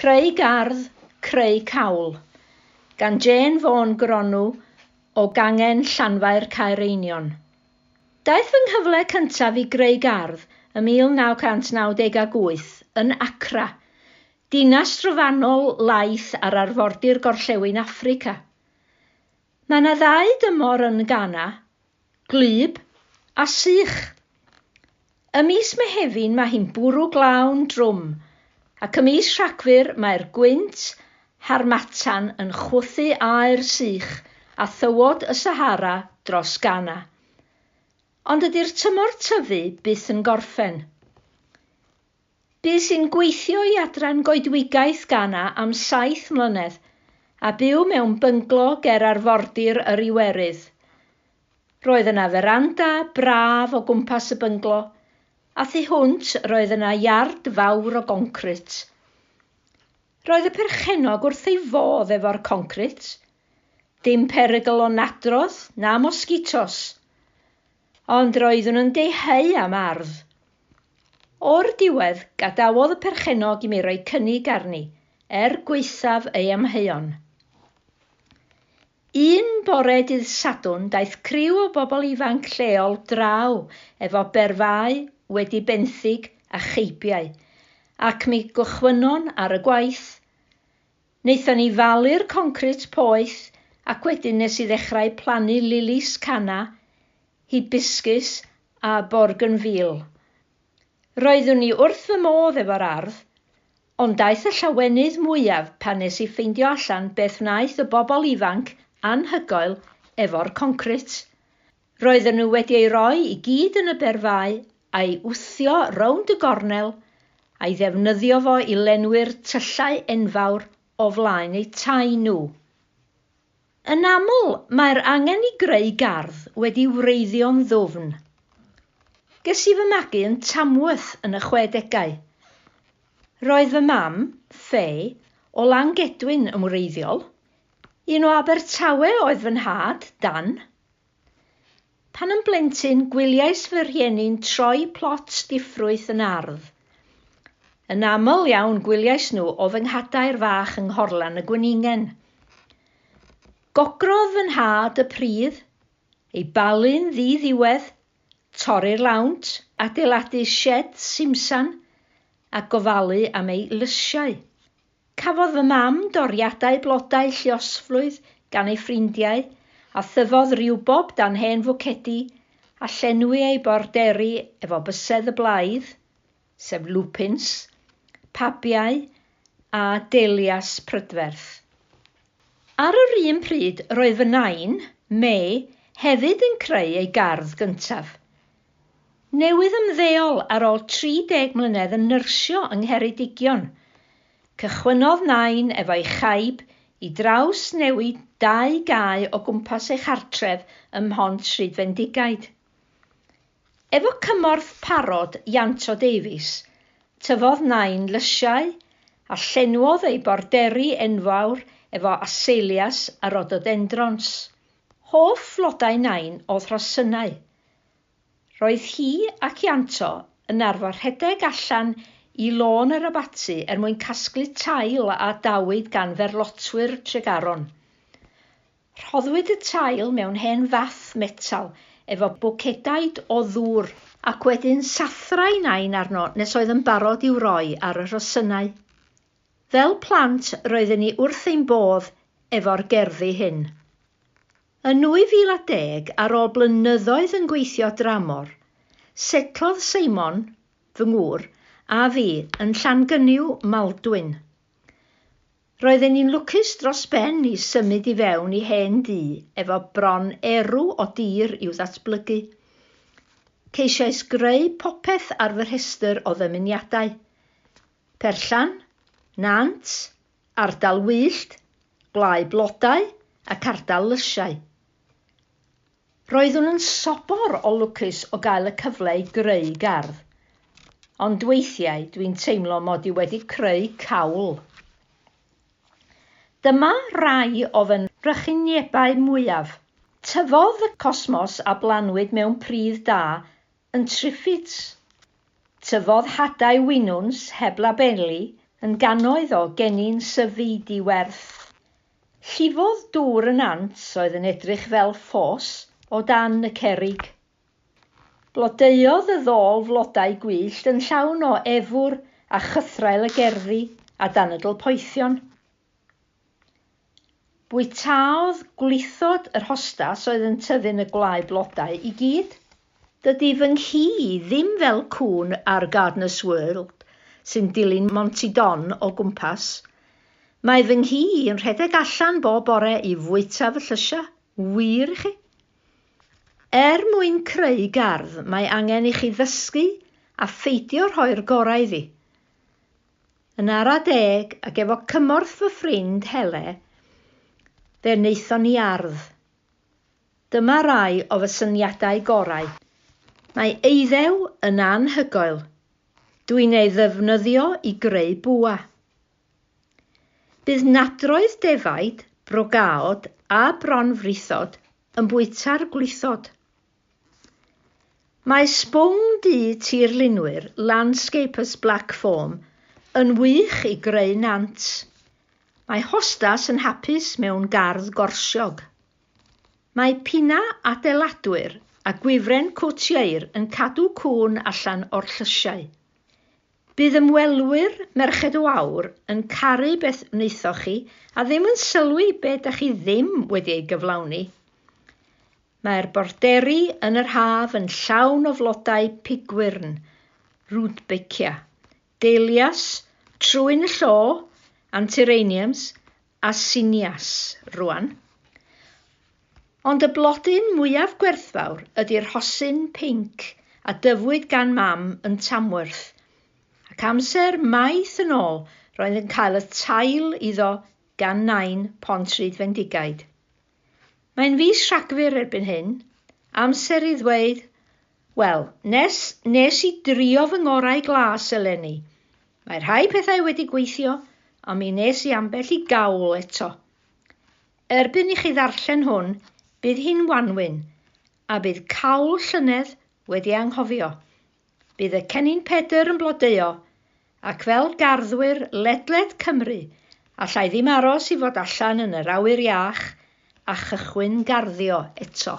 Creu gardd, creu cawl, gan Jane Vaughan Gronw o Gangen Llanfair Caerenion. Daeth fy nghyfle cyntaf i greu gardd ym 1998 yn Accra, dinas drofannol laeth ar arfordir gorllewin Affrica. Mae yna ddau dymor yn Ghana, gwlyb a sych. Ym mis Mehefin mae hi'n bwrw glawn drwm, ac ym mis Rhagfyr mae'r gwynt harmatan yn chwythu aer sych a thywod y Sahara dros Ghana. Ond ydy'r tymor tyfu byth yn gorffen. Bu sy'n gweithio i adran goedwigaeth Ghana am 7 mlynedd a byw mewn bynglo ger arfordir yr Iwerydd. Roedd yna feranda braf o gwmpas y bynglo, a thu hwnt roedd yna iard fawr o goncrit. Roedd y perchenog wrth ei fodd efo'r concrit, dim perygl o nadrodd na mosgitos, ond roeddwn yn deheu am ardd. O'r diwedd gadawodd y perchenog i mi roi cynnig arni, gwaethaf ei amheuon. Un bore dydd Sadwrn daeth criw o bobl ifanc lleol draw efo berfau wedi benthyg a cheipiau, ac mi gychwynnon ar y gwaith. Wnaethon ni falu'r concrit poeth ac wedyn nes i ddechrau plannu lilis cana, hibiscus a borgenfil. Roeddwn ni wrth fy modd efo'r ardd, ond daeth y llawenydd mwyaf pan nes i ffeindio allan beth wnaeth y bobl ifanc anhygoel efo'r concrit. Roedden nhw wedi ei roi i gyd yn y berfau a'i wthio rownd y gornel a'i ddefnyddio fo i lenwi'r tyllau enfawr o flaen eu tai nhw. Yn aml mae'r angen i greu gardd wedi wreiddio'n ddwfn. Ges i fy magu yn Tamworth yn y 60au. Roedd fy mam, Fay, o Langedwyn yn wreiddiol. Un o Abertawe oedd fy nhad, Dan. Pan yn blentyn gwyliais fy rhieni'n troi plot diffrwyth yn ardd. Yn aml iawn gwyliais nhw o fy nghadair fach yng Nghorlan y Gweningen. Gogrodd fy nhad y pridd, ei balu'n ddiddiwedd, torri'r lawnt, adeiladu shed simsan a gofalu am ei lysiau. Cafodd fy mam doriadau blodau lluosflwydd gan ei ffrindiau a thyfodd rywbob dan hen fwcedi a llenwi ei borderi efo bysedd y blaidd, sef lupins, pabiau a delias prydferth. Ar yr un pryd roedd fy nain, May, hefyd yn creu ei gardd gyntaf. Newydd ymddeol ar ôl 30 mlynedd yn nyrsio yng Ngheredigion, cychwynnodd nain efo'i chaib i draws newid 2 gae o gwmpas ei chartref ym Mhont Shryd Fendigaid. Efo cymorth parod Ianto Davies, tyfodd nain lysiau a llenwodd ei borderi enfawr efo aselias a rhododendrons. Hoff flodau nain oedd rhosynau. Roedd hi ac Ianto yn arfer rhedeg allan i lôn yr abati mwyn casglu tail a dawyd gan ferlotwyr Tregaron. Rhoddwyd y tail mewn hen fath metal efo bwcedaid o ddŵr ac wedyn sathrau nain arno nes oedd yn barod i'w roi ar y rhosynau. Fel plant roedden ni wrth ein bodd efo'r gerddi hyn. Yn 2010, ar ôl blynyddoedd yn gweithio dramor, setlodd Seimon, fy ngŵr, a fi yn Llangyniw, Maldwyn. Roedden ni'n lwcus dros ben i symud i fewn i hen dŷ efo bron erw o dir i'w ddatblygu. Ceisiais greu popeth ar fy rhestr o ddymuniadau. Perllan, nant, ardal wyllt, gwlau blodau ac ardal lysiau. Roeddwn yn sobor o lwcus o gael y cyfle i greu gardd, ond weithiau dwi'n teimlo mod i wedi creu cawl. Dyma rai o fy rychuniebau mwyaf. Tyfodd y cosmos a blanwyd mewn pridd da yn Triffids. Tyfodd hadau winwns heb labeli yn gannoedd o gennin syfu diwerth. Llifodd dŵr y nant oedd yn edrych fel ffos o dan y cerrig. Blodeuodd y ddôl flodau gwyllt yn llawn o efwr a chythrael y gerddi a danydl poethion. Bwytaodd gwlithod yr hostas oedd yn tyfu'n y gwlau blodau i gyd. Dydy fy nghi ddim fel cŵn ar Gardener's World sy'n dilyn Monty Don o gwmpas. Mae fy nghi yn rhedeg allan bob bore i fwyta fy llysia. Wir i chi. Mwyn creu gardd, mae angen i chi ddysgu a pheidio rhoi'r gorau iddi. Yn ara deg ac efo cymorth fy ffrind Hele, fe wnaethon ni ardd. Dyma rai o fy syniadau gorau. Mae eiddew yn anhygoel. Dwi'n ei ddefnyddio i greu bwa. Bydd nadroedd defaid, brogaod a bronfrithod yn bwyta'r gwlithod. Mae sbwng du tirlunwyr Landscapers Black Foam yn wych i greu nant. Mae hostas yn hapus mewn gardd gorsiog. Mae pina adeiladwyr a gwifren cwtieir yn cadw cŵn allan o'r llysiau. Bydd ymwelwyr Merched Wawr yn caru beth wnaethoch chi a ddim yn sylwi beth ydych chi ddim wedi ei gyflawni. Mae'r borderi yn yr haf yn llawn o flodau pigwyrn, rudbeckia, dahlias, trwyn y llo, antirrheniums a sinias rwan. Ond y blodyn mwyaf gwerthfawr ydy'r rhosyn pinc a dyfwyd gan mam yn Tamworth. Ac amser maith yn ôl roedd yn cael y tail iddo gan nain Pontrhydd Fendigaid. Mae'n fis Rhagfyr erbyn hyn, amser i ddweud, wel, nes i drio fy ngorau glas eleni. Mae rhai pethau wedi gweithio, ond mi nes i ambell i gawl eto. Erbyn i chi ddarllen hwn, bydd hi'n wanwyn, a bydd cawl llynedd wedi anghofio. Bydd y Cennin Pedr yn blodeuo, ac fel garddwyr ledled Cymru, allai ddim aros i fod allan yn yr awyr iach a chychwyn garddio eto.